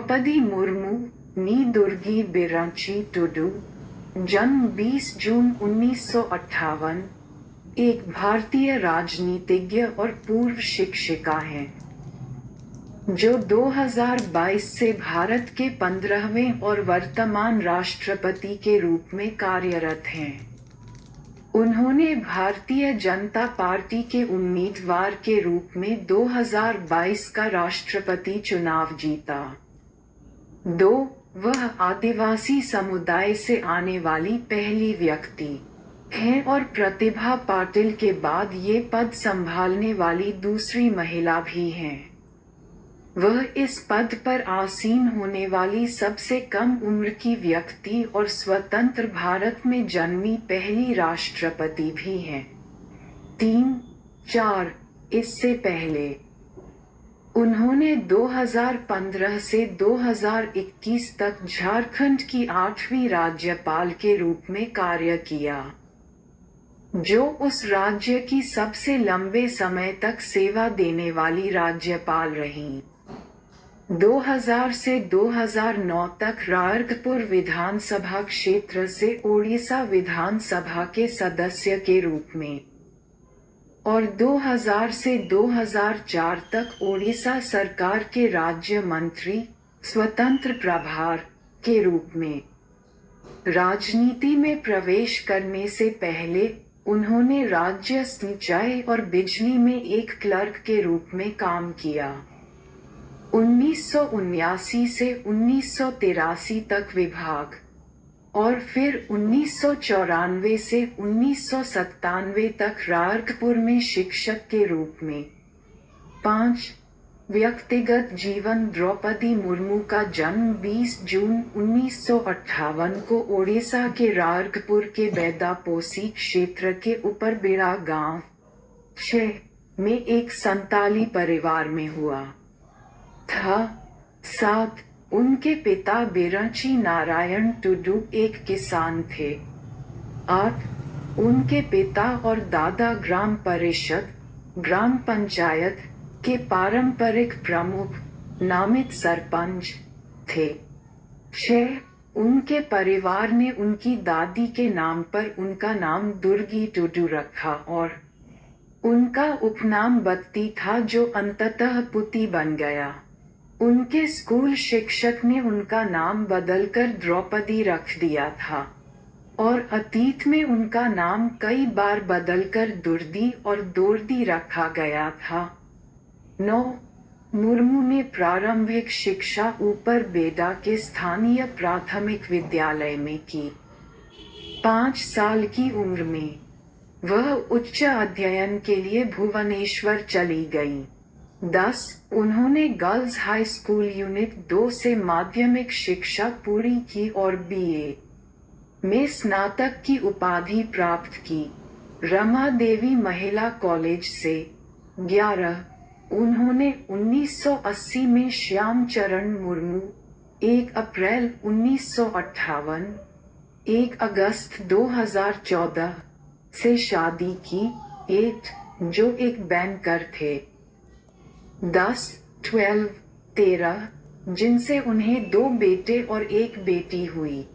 द्रौपदी मुर्मू नी दुर्गी बिरांची टुडू, जन्म 20 जून 1958, एक भारतीय राजनीतिज्ञ और पूर्व शिक्षिका हैं, जो 2022 से भारत के 15वें और वर्तमान राष्ट्रपति के रूप में कार्यरत हैं। उन्होंने भारतीय जनता पार्टी के उम्मीदवार के रूप में 2022 का राष्ट्रपति चुनाव जीता। 2. वह आदिवासी समुदाय से आने वाली पहली व्यक्ति हैं और प्रतिभा पाटिल के बाद ये पद संभालने वाली दूसरी महिला भी हैं। वह इस पद पर आसीन होने वाली सबसे कम उम्र की व्यक्ति और स्वतंत्र भारत में जन्मी पहली राष्ट्रपति भी हैं। 3. 4. इससे पहले उन्होंने 2015 से 2021 तक झारखंड की 8वीं राज्यपाल के रूप में कार्य किया, जो उस राज्य की सबसे लंबे समय तक सेवा देने वाली राज्यपाल रहीं। 2000 से 2009 तक रायरंगपुर विधानसभा क्षेत्र से ओडिशा विधानसभा के सदस्य के रूप में और 2000 से 2004 तक ओडिशा सरकार के राज्य मंत्री स्वतंत्र प्रभार के रूप में। राजनीति में प्रवेश करने से पहले उन्होंने राज्य सिंचाई और बिजली में एक क्लर्क के रूप में काम किया। 1979 से 1983 तक विभाग और फिर 1994 से 1997 तक रायरंगपुर में शिक्षक के रूप में। 5. व्यक्तिगत जीवन द्रौपदी मुर्मू का जन्म 20 जून 1958 को ओडिशा के रायरंगपुर के बेदापोसी क्षेत्र के उपरबेड़ा गांव 6 में एक संताली परिवार में हुआ था। 7. उनके पिता बिरांची नारायण टुडू एक किसान थे। 8. उनके पिता और दादा ग्राम परिषद ग्राम पंचायत के पारंपरिक प्रमुख नामित सरपंच थे। 6. उनके परिवार ने उनकी दादी के नाम पर उनका नाम दुर्गी टुडू रखा और उनका उपनाम बत्ती था, जो अंततः पुती बन गया। उनके स्कूल शिक्षक ने उनका नाम बदलकर द्रौपदी रख दिया था और अतीत में उनका नाम कई बार बदलकर दुर्दी और दोर्दी रखा गया था। 9. मुर्मू ने प्रारंभिक शिक्षा ऊपर बेडा के स्थानीय प्राथमिक विद्यालय में की। 5 साल की उम्र में वह उच्च अध्ययन के लिए भुवनेश्वर चली गईं। 10. उन्होंने गर्ल्स हाई स्कूल यूनिट 2 से माध्यमिक शिक्षा पूरी की और बीए में स्नातक की उपाधि प्राप्त की। रमा देवी महिला कॉलेज से। 11. उन्होंने 1980 में श्यामचरण मुर्मू 1 अप्रैल 1958, 1 अगस्त 2014 से शादी की, 8 जो एक बैंकर थे। 10, 12, 13 जिनसे उन्हें 2 बेटे और 1 बेटी हुई।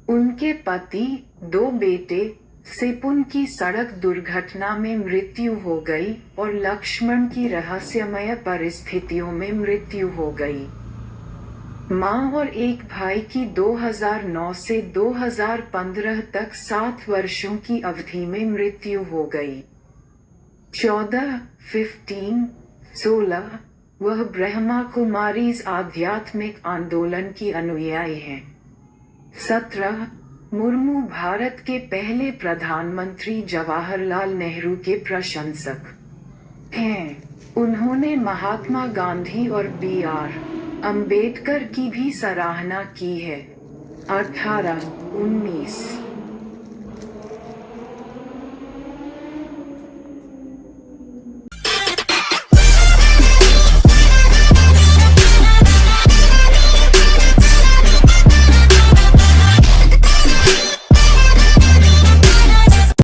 उनके पति 2 बेटे सिपुन की सड़क दुर्घटना में मृत्यु हो गई और लक्ष्मण की रहस्यमय परिस्थितियों में मृत्यु हो गई। मां और 1 भाई की 2009 से 2015 तक 7 वर्षों की अवधि में मृत्यु हो गई। 14, 16 वह ब्रह्मा कुमारीज आध्यात्मिक आंदोलन की अनुयायी हैं। 17 मुर्मू भारत के पहले प्रधानमंत्री जवाहरलाल नेहरू के प्रशंसक हैं। उन्होंने महात्मा गांधी और B.R. अम्बेडकर की भी सराहना की है। 18, 19